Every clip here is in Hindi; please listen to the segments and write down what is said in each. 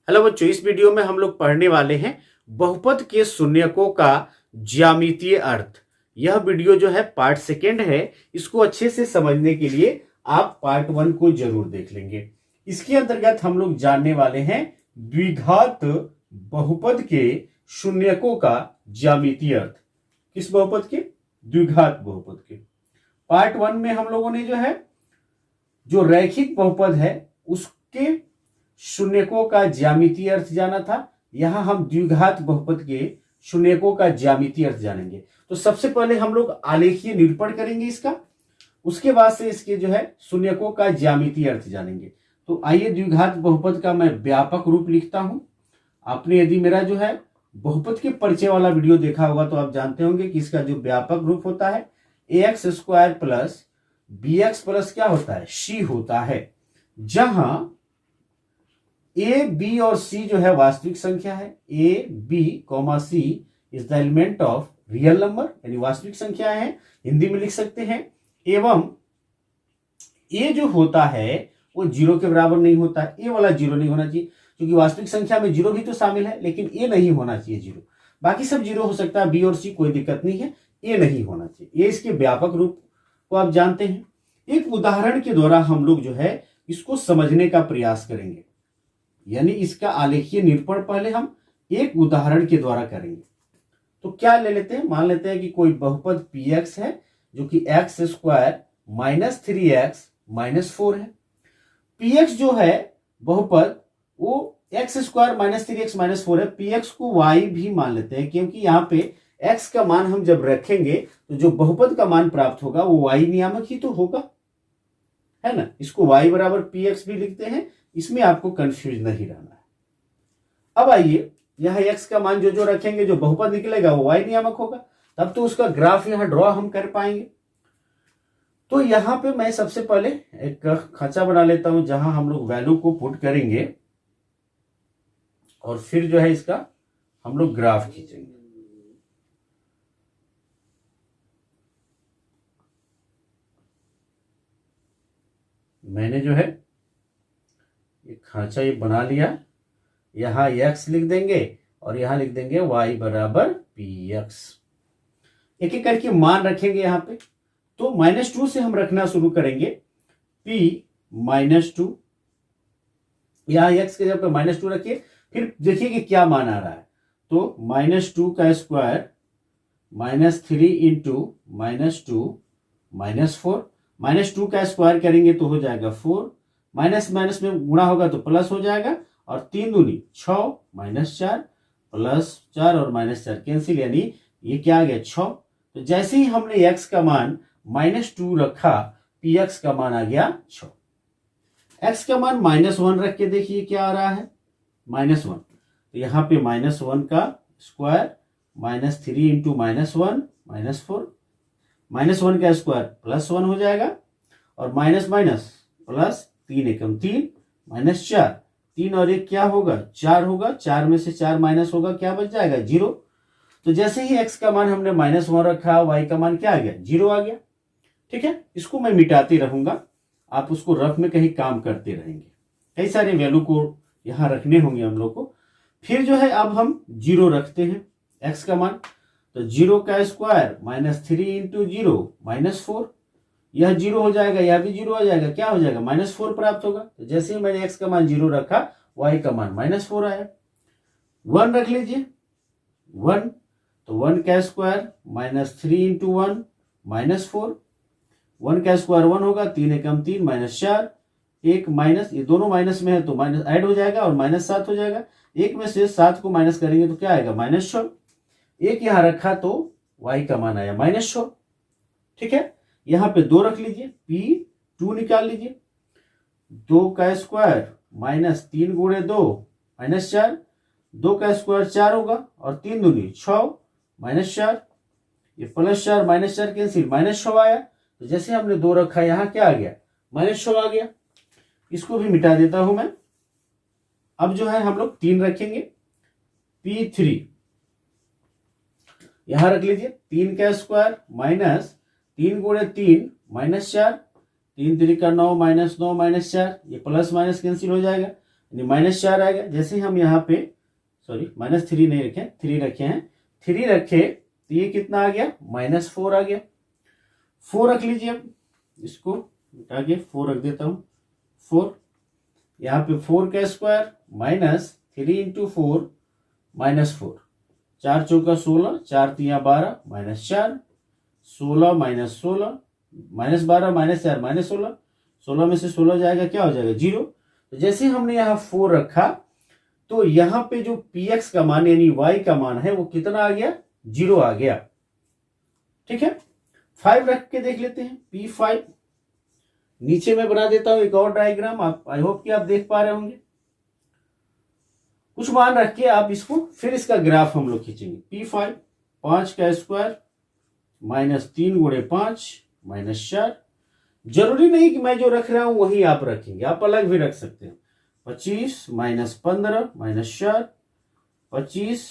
हेलो बच्चों, इस वीडियो में हम लोग पढ़ने वाले हैं बहुपद के शून्यकों का ज्यामितीय अर्थ। यह वीडियो जो है पार्ट सेकेंड है। इसको अच्छे से समझने के लिए आप पार्ट वन को जरूर देख लेंगे। इसके अंतर्गत हम लोग जानने वाले हैं द्विघात बहुपद के शून्यकों का ज्यामितीय अर्थ। किस बहुपद के? द्विघात बहुपद के। पार्ट वन में हम लोगों ने जो है जो रैखिक बहुपद है उसके शून्यकों का ज्यामितीय अर्थ जाना था। यहां हम द्विघात बहुपद के शून्यकों का ज्यामितीय अर्थ जानेंगे। तो सबसे पहले हम लोग आलेखीय निरूपण करेंगे इसका, उसके बाद से इसके जो है शून्यकों का ज्यामितीय अर्थ जानेंगे। तो आइए द्विघात बहुपद का मैं व्यापक रूप लिखता हूं। आपने यदि मेरा जो है बहुपद के परिचय वाला वीडियो देखा होगा तो आप जानते होंगे कि इसका जो व्यापक रूप होता है ax square plus bx plus क्या होता है? c होता है, जहां ए बी और सी जो है वास्तविक संख्या है। A B comma C is the element of real number, यानी वास्तविक संख्या है, हिंदी में लिख सकते हैं। एवं ए जो होता है वो जीरो के बराबर नहीं होता है। ए वाला जीरो नहीं होना चाहिए, क्योंकि वास्तविक संख्या में जीरो भी तो शामिल है, लेकिन ए नहीं होना चाहिए जीरो। बाकी सब जीरो हो सकता है, बी और सी कोई दिक्कत नहीं है, ए नहीं होना चाहिए। ये इसके व्यापक रूप को आप जानते हैं। एक उदाहरण के द्वारा हम लोग जो है इसको समझने का प्रयास करेंगे, यानी इसका आलेखीय निरूपण पहले हम एक उदाहरण के द्वारा करेंगे। तो क्या ले लेते हैं? मान लेते हैं कि कोई बहुपद px है जो कि x square minus 3x minus 4 है। px जो है बहुपद वो x square minus 3x minus 4 है। px को y भी मान लेते हैं, क्योंकि यहाँ पे x का मान हम जब रखेंगे तो जो बहुपद का मान प्राप्त होगा वो y नियामक ही तो होगा, है ना। इसको y बराबर px भी लिखते हैं, इसमें आपको कंफ्यूज नहीं रहना है। अब आइए, यह x का मान जो जो रखेंगे जो बहुपद निकलेगा वो y नियामक होगा, तब तो उसका ग्राफ यहां ड्रॉ हम कर पाएंगे। तो यहां पे मैं सबसे पहले एक खांचा बना लेता हूं जहां हम लोग वैल्यू को पुट करेंगे और फिर जो है इसका हम लोग ग्राफ खींचेंगे। मैंने जो है एक खांचा ये बना लिया, यहां x लिख देंगे और यहां लिख देंगे y बराबर px। एक एक करके मान रखेंगे यहां पे। तो -2 से हम रखना शुरू करेंगे, p -2, यहां x के जगह पे -2 रखिए। फिर देखिए कि क्या मान आ रहा है। तो -2 का स्क्वायर -3 इंटू -2 -4, -2 का स्क्वायर करेंगे तो हो जाएगा 4, माइनस माइनस में गुणा होगा तो प्लस हो जाएगा, और 3 दूनी 6 -4 प्लस 4 और -4 कैंसिल, यानी ये क्या आ गया 6। तो जैसे ही हमने x का मान -2 रखा, px का मान आ गया 6। x का मान -1 रख के देखिए क्या आ रहा है, -1। तो यहाँ पे -1 का स्क्वायर -3 इंटू -1 -4, -1 का स्क्वायर +1 हो जाएगा, और माइनस माइनस प्लस 3 एकम 3 -4, 3 और 1 क्या होगा 4 होगा, 4 में से 4 माइनस होगा, क्या बच जाएगा 0। तो जैसे ही x का मान हमने -1 रखा, y का मान क्या आ गया 0 आ गया। ठीक है, इसको मैं मिटाते रहूंगा, आप उसको रफ में कहीं काम करते रहेंगे। कई सारे वैल्यू को यहां रखने होंगे हम लोग को। फिर जो है अब हम 0 रखते हैं x का मान। तो 0 का स्क्वायर -3 इंटू 0 -4, यह 0 हो जाएगा, यह भी 0 हो जाएगा, क्या हो जाएगा -4 प्राप्त होगा। तो जैसे ही मैंने x का मान 0 रखा, y का मान -4 आया। 1 रख लीजिए, 1, तो 1 का स्क्वायर -3 इंटू 1 -4, 1 का स्क्वायर 1 होगा, 3 एकम 3 -4, एक माइनस, ये दोनों माइनस में है तो माइनस ऐड हो जाएगा और -7 हो जाएगा। एक में से 7 को माइनस करेंगे तो क्या आएगा -6। एक यहां रखा तो y का मान आया -6। ठीक है, यहां पे 2 रख लीजिए, p2 निकाल लीजिए। 2 का स्क्वायर -3 गुणे 2 -4, 2 का स्क्वायर 4 होगा, और 3 दूनी 6 -4, ये +4 -4 कैंसिल, -6 आया। तो जैसे हमने 2 रखा, यहां क्या आ गया -6 आ गया। इसको भी मिटा देता हूं मैं। अब जो है हम लोग 3 रखेंगे, p3 यहां रख लीजिए। 3 का स्क्वायर -3 गुणे 3 -4, 3 3 का 9 -9 -4, ये प्लस माइनस कैंसिल हो जाएगा, यानी -4 आएगा। जैसे हम यहाँ पे -3 नहीं रखे, 3 रखे हैं, 3 रखे तो ये कितना आ गया, -4 आ गया। 4 रख लीजिए, अब इसको हटा के 4 रख देता हूँ। 4 यहाँ पे 4 का स्क्वायर -3 × 4 -4, 4 चौका 16, 4 तिया 12, -4, 16 -16, -12 -4 -16, 16 में से 16 जाएगा, क्या हो जाएगा, 0। तो जैसे हमने यहाँ 4 रखा तो यहाँ पे जो px का मान यानी y का मान है वो कितना आ गया, 0 आ गया। ठीक है, 5 रख के देख लेते हैं, p5। नीचे मैं बना देता हूं एक और डायग्राम, आप आई होप कि आप देख पा रहे होंगे। कुछ मान रख के आप इसको फिर इसका ग्राफ हम लोग खींचेंगे। p5 5 का स्क्वायर -3 × 5 -4। जरूरी नहीं कि मैं जो रख रहा हूं वही आप रखेंगे, आप अलग भी रख सकते हैं। 25 -15 -4, 25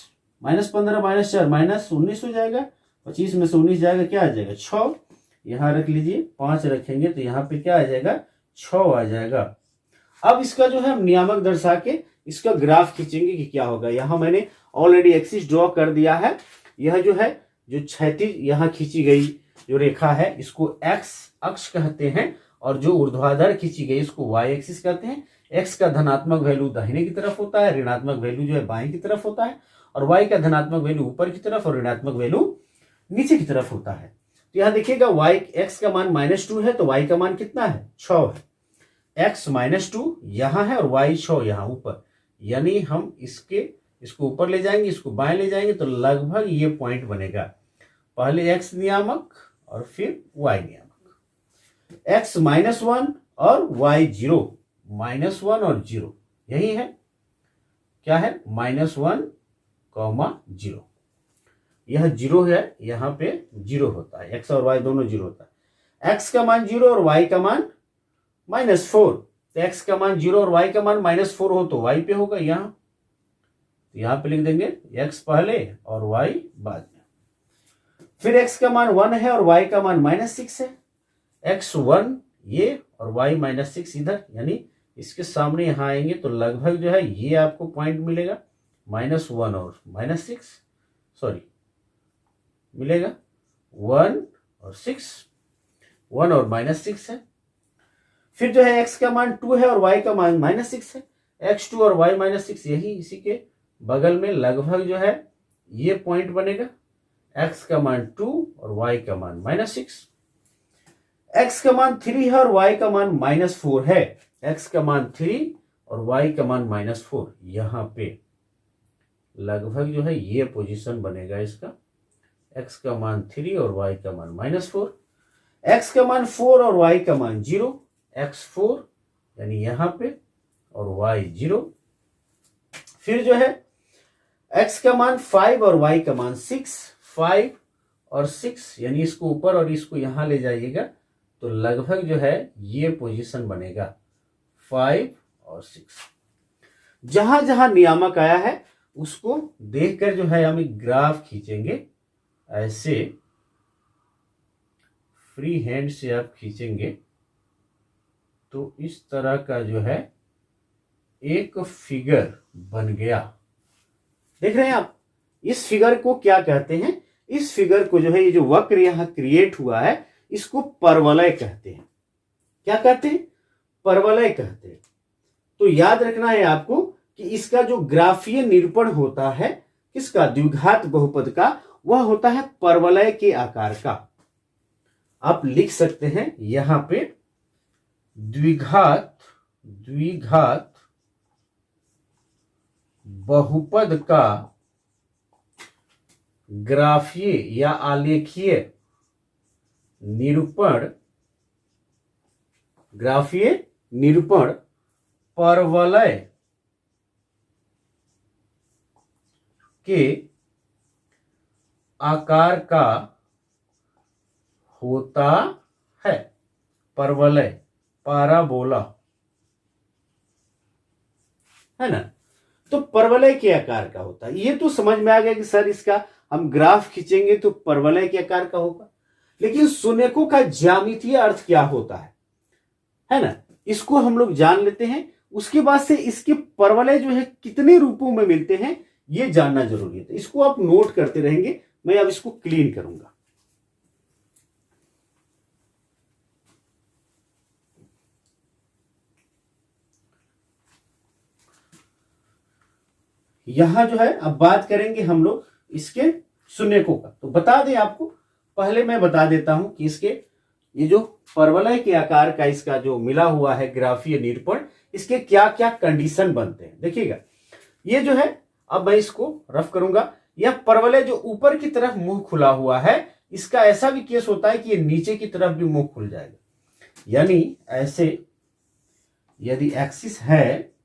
-15 -4 -19 हो जाएगा। 25 में से 19 जाएगा, क्या आ जाएगा, 6। यहां रख लीजिए, 5 रखेंगे तो यहाँ पे क्या आ जाएगा, 6 आ जाएगा। अब इसका जो है हम नियामक दर्शा के इसका ग्राफ खींचेंगे कि क्या होगा। यहाँ मैंने ऑलरेडी एक्सिस ड्रॉ कर दिया है। यह जो है, जो क्षैतिज यहाँ खींची गई जो रेखा है इसको एक्स अक्ष कहते हैं, और जो ऊर्ध्वाधर खींची गई इसको वाई एक्सिस कहते हैं। एक्स का धनात्मक वैल्यू दाहिने की तरफ होता है, ऋणात्मक वैल्यू जो है बाएं की तरफ होता है, और वाई का धनात्मक वैल्यू ऊपर की तरफ और ऋणात्मक वैल्यू नीचे की तरफ होता है। तो यहाँ देखिएगा वाई एक्स का मान -2 है तो वाई का मान कितना है, 6 है। x -2 यहाँ है और y 6 यहाँ ऊपर, यानी हम इसको ऊपर ले जाएंगे, इसको बाएं ले जाएंगे तो लगभग ये पॉइंट बनेगा। पहले x नियामक और फिर y नियामक। x -1 और y 0, -1 और 0 यही है, क्या है, -1, 0। यह 0 है, यहाँ पे 0 होता है, x और y दोनों 0 होता है। x का मान 0 और y का मान -4, तो x का मान 0 और y का मान -4 हो तो y पे होगा यहाँ, तो यहाँ पे लिख देंगे x पहले और y बाद में। फिर x का मान 1 है और y का मान -6 है। x 1 ये और y -6 इधर, यानी इसके सामने यहाँ आएंगे तो लगभग जो है ये आपको पॉइंट मिलेगा, -1 और -6 मिलेगा, 1 और 6, 1 और -6 है। फिर जो है x का मान 2 है और y का मान -6 है। x2 और y -6 यही इसी के बगल में लगभग जो है ये पॉइंट बनेगा। x का मान 2 और y का मान -6। x का मान 3 है और y का मान -4 है। x का मान 3 और y का मान -4, यहाँ पे लगभग जो है ये पोजीशन बनेगा इसका। x का मान 3 और y का मान -4, x का मान 4 और y का मान 0, x 4 यानी यहाँ पे और y 0। फिर जो है x का मान 5 और y का मान 6, 5 और 6 यानी इसको ऊपर और इसको यहाँ ले जाइएगा तो लगभग जो है ये पोजीशन बनेगा, 5 और 6। जहां जहां नियामक आया है उसको देखकर जो है हम एक ग्राफ खींचेंगे। ऐसे फ्री हैंड से आप खींचेंगे तो इस तरह का जो है एक फिगर बन गया। देख रहे हैं आप, इस फिगर को क्या कहते हैं, इस फिगर को जो है ये जो वक्र यहां क्रिएट हुआ है इसको परवलय कहते हैं। क्या कहते हैं, परवलय कहते हैं। तो याद रखना है आपको कि इसका जो ग्राफीय निरूपण होता है किसका, द्विघात बहुपद का, वह होता है परवलय के आकार का। आप लिख सकते हैं यहां पे द्विघात बहुपद का ग्राफीय या आलेखीय निरूपण, ग्राफीय निरूपण परवलय के आकार का होता है। परवलय, पाराबोला, है ना। तो परवलय के आकार का होता है। ये तो समझ में आ गया कि सर इसका हम ग्राफ खींचेंगे तो परवलय के आकार का होगा, लेकिन शून्यकों का ज्यामितीय अर्थ क्या होता है ना, इसको हम लोग जान लेते हैं उसके बाद से इसके परवलय जो है कितने रूपों में मिलते हैं ये जानना जरूरी है। तो इसको आप नोट करते रहेंगे, मैं अब इसको क्लीन करूंगा। यहां जो है अब बात करेंगे हम लोग इसके शून्यकों का। तो बता दें आपको, पहले मैं बता देता हूं कि इसके ये जो परवलय के आकार का इसका जो मिला हुआ है ग्राफीय निरूपण, इसके क्या क्या कंडीशन बनते हैं। देखिएगा ये जो है, अब मैं इसको रफ करूंगा। यह परवलय जो ऊपर की तरफ मुंह खुला हुआ है, इसका ऐसा भी केस होता है कि ये नीचे की तरफ भी मुंह खुल जाएगा। यानी ऐसे यदि एक्सिस है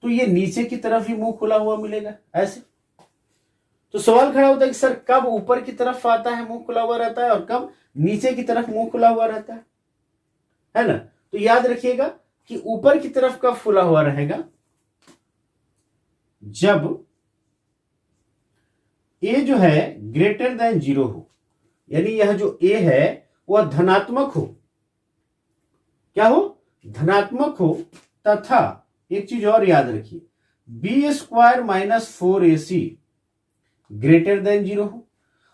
तो ये नीचे की तरफ ही मुंह खुला हुआ मिलेगा ऐसे। तो सवाल खड़ा होता है कि सर कब ऊपर की तरफ आता है मुंह खुला हुआ रहता है और कब नीचे की तरफ मुंह खुला हुआ रहता है ना। तो याद रखिएगा कि ऊपर की तरफ कब खुला हुआ रहेगा, जब ए जो है ग्रेटर देन 0 हो, यानी यह जो ए है वह धनात्मक हो। क्या हो? धनात्मक हो। तथा एक चीज और याद रखिए, B square minus 4ac greater than 0 हो।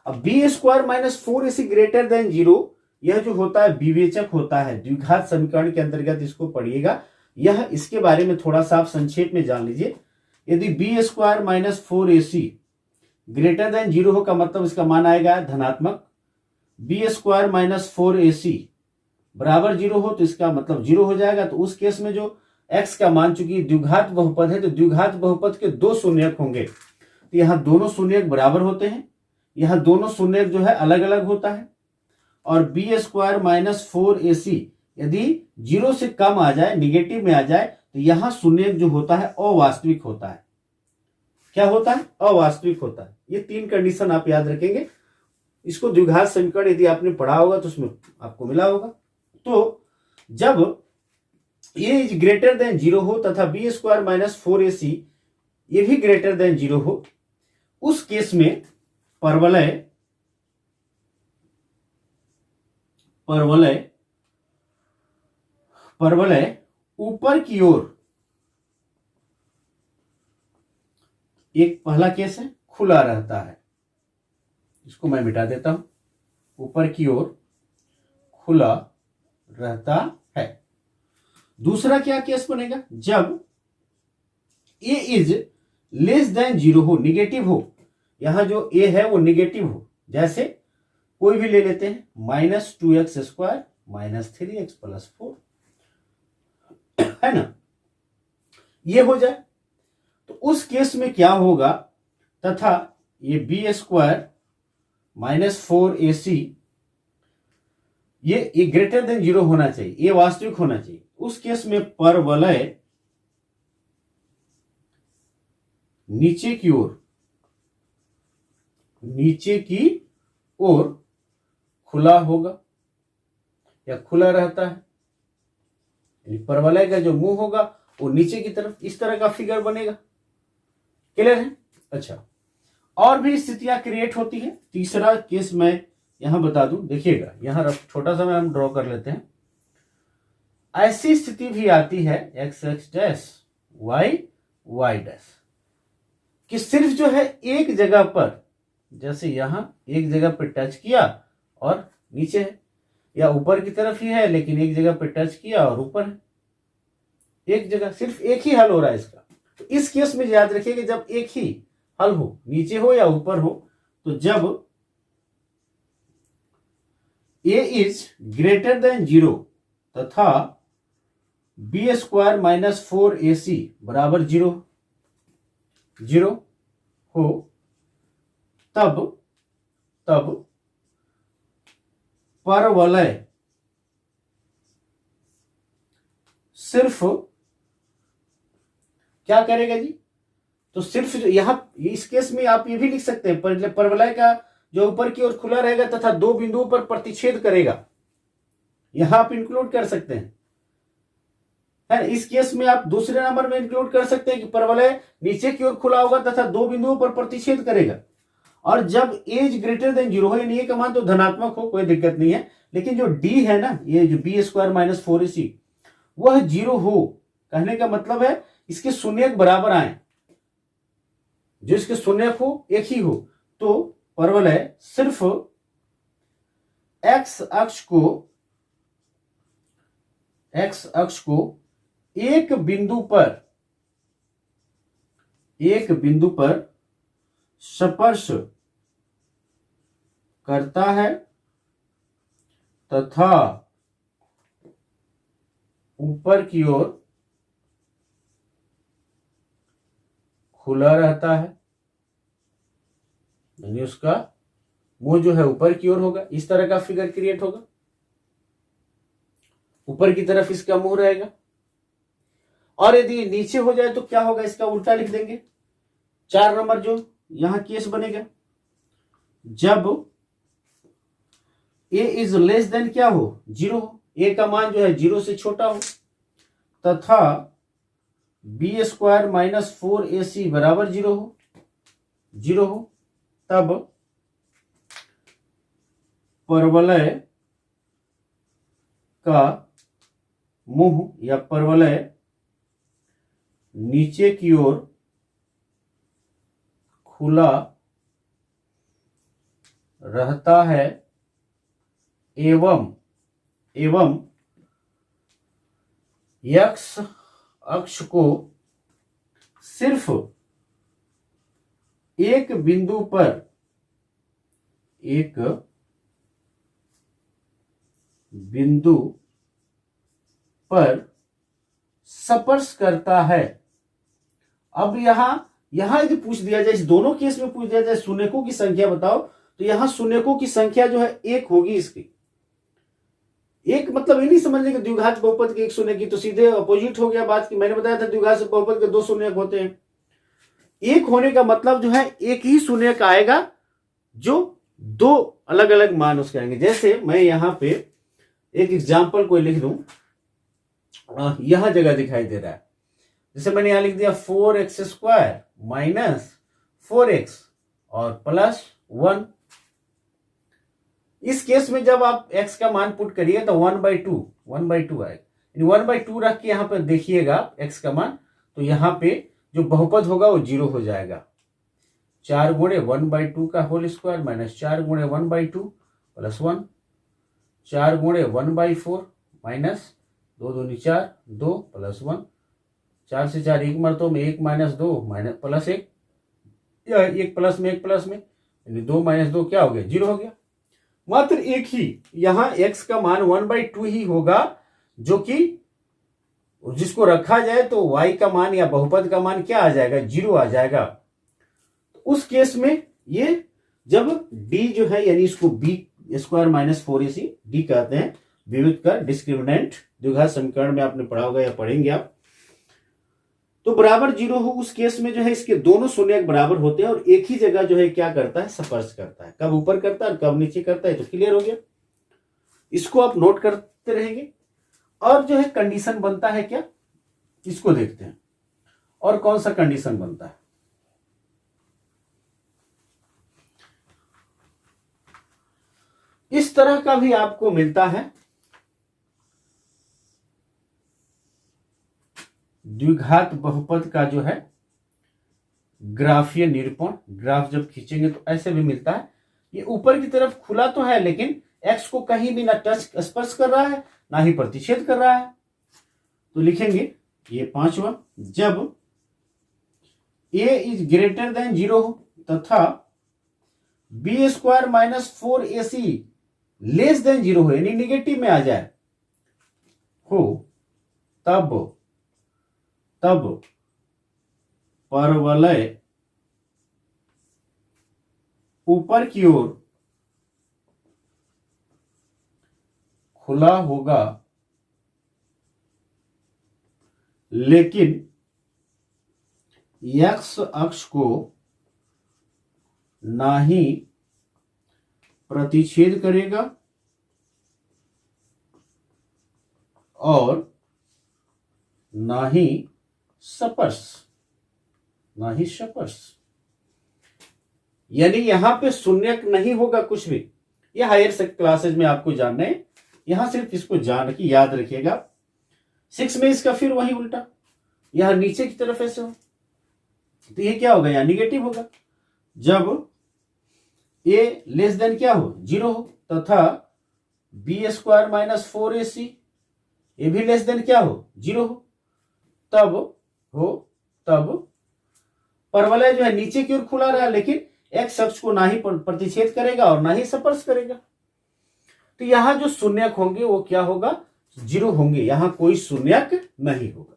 अब B square minus 4ac greater than 0, यह जो होता है विवेचक होता है, द्विघात समीकरण के अंतर्गत इसको पढ़िएगा। यह इसके बारे में थोड़ा सा आप संक्षेप में जान लीजिए। यदि B square minus 4ac greater than 0 हो का मतलब इसका मान आएगा धनात्मक। बी स्क्वायर माइनस 4ac बराबर 0 हो तो इसका मतलब 0 हो जाएगा। तो उस केस में जो x का मान, चूंकि द्विघात बहुपद है तो द्विघात बहुपद के दो शून्यक होंगे, तो यहां दोनों शून्यक बराबर होते हैं, यहां दोनों शून्यक जो है अलग अलग होता है। और बी स्क्वायर माइनस 4ac यदि 0 से कम आ जाए, निगेटिव में आ जाए, तो यहां शून्यक जो होता है अवास्तविक होता है। क्या होता है? अवास्तविक होता है। ये तीन कंडीशन आप याद रखेंगे। इसको द्विघात समीकरण यदि आपने पढ़ा होगा तो उसमें आपको मिला होगा। तो जब ए इज ग्रेटर देन 0 हो तथा बी स्क्वायर माइनस 4ac ये भी ग्रेटर देन 0 हो, उस केस में परवलय ऊपर की ओर, एक पहला केस है खुला रहता है, इसको मैं मिटा देता हूं, ऊपर की ओर खुला रहता है। दूसरा क्या केस बनेगा? जब ए इज लेस देन 0 हो, निगेटिव हो, यहां जो ए है वो निगेटिव हो। जैसे कोई भी ले लेते हैं, -2x स्क्वायर -3x + 4 है ना, ये हो जाए तो उस केस में क्या होगा, तथा ये बी स्क्वायर -4ac ये ग्रेटर देन 0 होना चाहिए, ये वास्तविक होना चाहिए। उस केस में परवलय नीचे की ओर खुला होगा या खुला रहता है। परवलय का जो मुंह होगा वो नीचे की तरफ, इस तरह का फिगर बनेगा। क्लियर है? अच्छा, और भी स्थितियां क्रिएट होती है। तीसरा केस मैं यहां बता दूं, देखिएगा यहां छोटा सा मैं हम ड्रॉ कर लेते हैं। ऐसी स्थिति भी आती है x(x') y(y') कि सिर्फ जो है एक जगह पर, जैसे यहां एक जगह पर टच किया और नीचे है, या ऊपर की तरफ ही है लेकिन एक जगह पर टच किया और ऊपर है, एक जगह, सिर्फ एक ही हल हो रहा है इसका। तो इस केस में याद रखिए कि जब एक ही हल हो, नीचे हो या ऊपर हो, तो जब a इज ग्रेटर देन 0 तथा बी स्क्वायर -4ac बराबर 0 हो, तब परवलय सिर्फ क्या करेगा जी? तो सिर्फ जो यहां इस केस में आप ये भी लिख सकते हैं, परवलय का जो ऊपर की ओर खुला रहेगा तथा दो बिंदुओं पर प्रतिच्छेद करेगा, यहां आप इंक्लूड कर सकते हैं। है, इस केस में आप दूसरे नंबर में इंक्लूड कर सकते हैं कि परवलय नीचे की ओर खुला होगा तथा दो बिंदुओं पर प्रतिच्छेद करेगा। और जब एज ग्रेटर देन 0 हो, यानी ए का मान तो धनात्मक हो, कोई दिक्कत नहीं है, लेकिन जो डी है ना, ये जो बी स्क्वायर माइनस 4ac, वह 0 हो। कहने का मतलब है इसके शून्यक बराबर आए, जो इसके शून्यक हो एक ही हो। तो परवलय सिर्फ एक्स अक्ष को एक बिंदु पर स्पर्श करता है तथा ऊपर की ओर खुला रहता है, यानी उसका मुंह जो है ऊपर की ओर होगा। इस तरह का फिगर क्रिएट होगा, ऊपर की तरफ इसका मुंह रहेगा। और यदि नीचे हो जाए तो क्या होगा, इसका उल्टा लिख देंगे। 4 नंबर जो यहां केस बनेगा, जब a इज लेस देन क्या हो, 0 हो, a का मान जो है 0 से छोटा हो, तथा बी स्क्वायर माइनस 4ac बराबर 0 हो, तब परवलय का मुंह या परवलय नीचे की ओर खुला रहता है एवं एक्स अक्ष को सिर्फ एक बिंदु पर स्पर्श करता है। अब यहां यदि पूछ दिया जाए, इस दोनों केस में पूछ दिया जाए शून्यकों की संख्या बताओ, तो यहां शून्यकों की संख्या जो है 1 होगी। इसकी एक मतलब ये नहीं समझने कि द्विघात बहुपद के एक शून्य की, तो सीधे अपोजिट हो गया बात की। मैंने बताया था द्विघात बहुपद के 2 शून्यक होते हैं। एक होने का मतलब जो है एक ही शून्यक आएगा जो 2 अलग अलग मान उसके आएंगे। जैसे मैं यहां पे एक एग्जाम्पल कोई लिख दूं, यह जगह दिखाई दे रहा है। जैसे मैंने यहां लिख दिया 4x स्क्वायर माइनस 4x और प्लस 1। इस केस में जब आप x का मान पुट करिए तो 1/2 आएगा। 1/2 रख के यहां पर देखिएगा x का मान, तो यहां पे जो बहुपद होगा वो 0 हो जाएगा। 4 गुणे 1/2 का होल स्क्वायर माइनस 4 गुणे 1/2 प्लस 1, 4 गुणे 1/4 माइनस 2 दूनी 4, 2 प्लस 1, 4 से 4 एक मरतों में 1 माइनस 2 माइनस प्लस 1, या 1 प्लस में 1 प्लस में, यानी 2 माइनस 2 क्या हो गया, 0 हो गया। मात्र एक ही यहां x का मान 1/2 ही होगा, जो कि जिसको रखा जाए तो y का मान या बहुपद का मान क्या आ जाएगा, 0 आ जाएगा। तो उस केस में ये जब d जो है, यानी इसको b square minus 4ac D कहते हैं, विविध कर डिस्क्रिमिनेंट द्विघात समीकरण में आपने पढ़ा होगा या पढ़ेंगे आप, तो बराबर 0 हो। उस केस में जो है इसके दोनों शून्यक बराबर होते हैं और एक ही जगह जो है क्या करता है, स्पर्श करता है। कब ऊपर करता है और कब नीचे करता है, तो क्लियर हो गया। इसको आप नोट करते रहेंगे। और जो है कंडीशन बनता है क्या, इसको देखते हैं। और कौन सा कंडीशन बनता है, इस तरह का भी आपको मिलता है द्विघात बहुपद का जो है ग्राफीय निरूपण। ग्राफ जब खींचेंगे तो ऐसे भी मिलता है। ये ऊपर की तरफ खुला तो है, लेकिन x को कहीं भी ना टच स्पर्श कर रहा है, ना ही प्रतिच्छेद कर रहा है। तो लिखेंगे ये 5वां, जब a इज ग्रेटर देन 0 हो तथा B square minus 4ac less than 0 हो, यानी निगेटिव में आ जाए हो, तब परवलय ऊपर की ओर खुला होगा, लेकिन x अक्ष को ना ही प्रतिच्छेद करेगा और ना ही स्पर्श, यानी यहां पे शून्यक नहीं होगा कुछ भी। ये हायर क्लासेज में आपको जानना है यहां सिर्फ इसको जान के याद रखिएगा। 6 में इसका फिर वही उल्टा, यहां नीचे की तरफ ऐसे हो तो ये क्या होगा, यहाँ निगेटिव होगा। जब ए लेस देन क्या हो, 0 हो, तथा बी स्क्वायर माइनस 4ac ये भी लेस देन क्या हो, 0 हो, तब परवलय जो है नीचे की ओर खुला रहा, लेकिन एक्स अक्ष को ना ही प्रतिच्छेद करेगा और ना ही स्पर्श करेगा। तो यहां जो शून्यक होंगे वो क्या होगा, 0 होंगे, यहां कोई शून्यक नहीं होगा।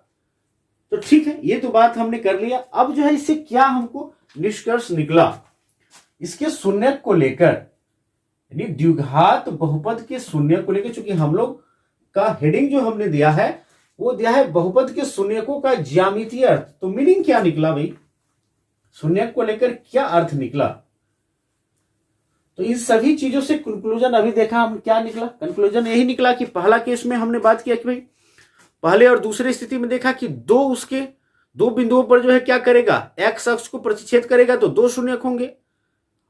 तो ठीक है, ये तो बात हमने कर लिया। अब जो है इससे क्या हमको निष्कर्ष निकला, इसके शून्यक को लेकर, यानी द्विघात बहुपद के शून्यक को लेकर, चूंकि हम लोग का हेडिंग जो हमने दिया है वो दिया है बहुपद के शून्यकों का ज्यामितीय अर्थ। तो मीनिंग क्या निकला भाई, शून्यक को लेकर क्या अर्थ निकला। तो इन सभी चीजों से कंक्लूजन अभी देखा हम क्या निकला, कंक्लूजन यही निकला कि पहला केस में हमने बात किया कि भाई पहले और दूसरी स्थिति में देखा कि दो बिंदुओं पर जो है क्या करेगा, एक्स अक्ष को प्रतिच्छेद करेगा तो 2 शून्यक होंगे।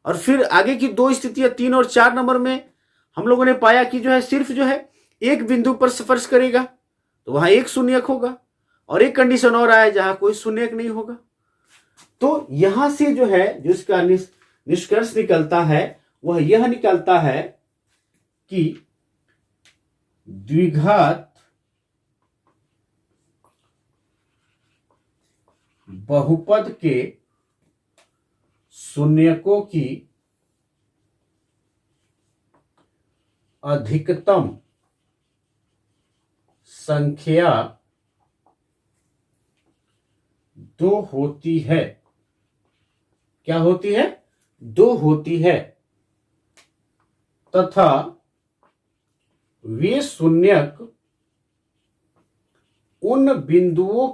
और फिर आगे की 2 स्थितियां 3 और 4 नंबर में हम लोगों ने पाया कि जो है सिर्फ जो है एक बिंदु पर स्पर्श करेगा तो वहां 1 शून्यक होगा, और एक कंडीशन और आया जहां कोई शून्यक नहीं होगा। तो यहां से जो है जो इसका निष्कर्ष निकलता है वह यह निकलता है कि द्विघात बहुपद के शून्यकों की अधिकतम संख्या 2 होती है। क्या होती है, 2 होती है, तथा वे शून्यक उन बिंदुओं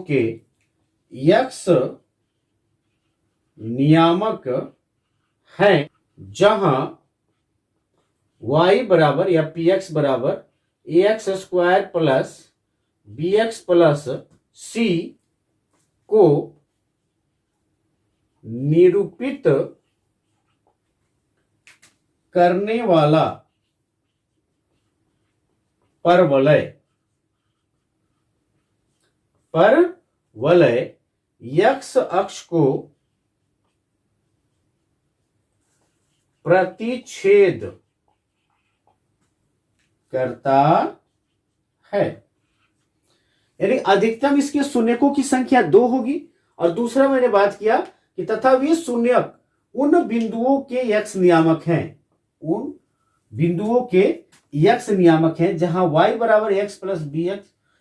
के यक्स नियामक हैं जहां y बराबर या px बराबर ax square plus bx plus c को निरूपित करने वाला परवलय x अक्ष को प्रतिच्छेद करता है। यानी अधिकतम इसके शून्यकों की संख्या 2 होगी। और दूसरा मैंने बात किया कि तथा वे शून्यक उन बिंदुओं के यक्स नियामक हैं, उन बिंदुओं के यक्स नियामक हैं जहां y बराबर x plus b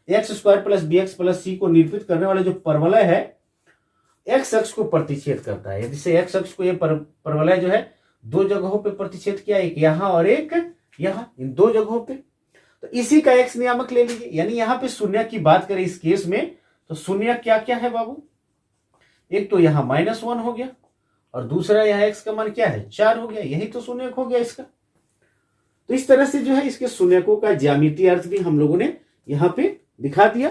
x square plus b x plus c को निरूपित करने वाला जो परवलय है एक्स अक्ष को प्रतिच्छेद करता है। जैसे एक्स अक्ष को ये परवलय जो है 2 जगहों पे प्रतिच्छेद किया, एक यहां और एक यहां, इन 2 जगहों पे। तो इसी का एक्स नियामक ले लीजिए। यानी यहां पे शून्य की बात करें इस केस में तो शून्य क्या क्या है बाबू, एक तो यहां -1 हो गया और दूसरा यहां एक्स का मान क्या है 4 हो गया, यही तो शून्यक हो गया इसका। तो इस तरह से जो है इसके शून्यकों का ज्यामितीय अर्थ भी हम लोगों ने यहां पे दिखा दिया।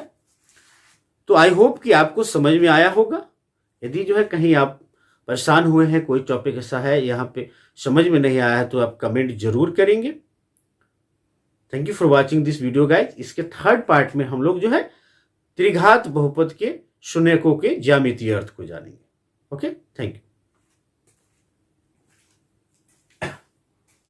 तो आई होप कि आपको समझ में आया होगा। यदि जो है कहीं आप परेशान हुए हैं, कोई टॉपिक ऐसा है यहाँ पे समझ में नहीं आया है तो आप कमेंट जरूर करेंगे। Thank you for watching this video guys. इसके 3rd पार्ट में हम लोग जो है त्रिघात बहुपद के शून्यकों के ज्यामितीय अर्थ को जानेंगे। Okay, thank you.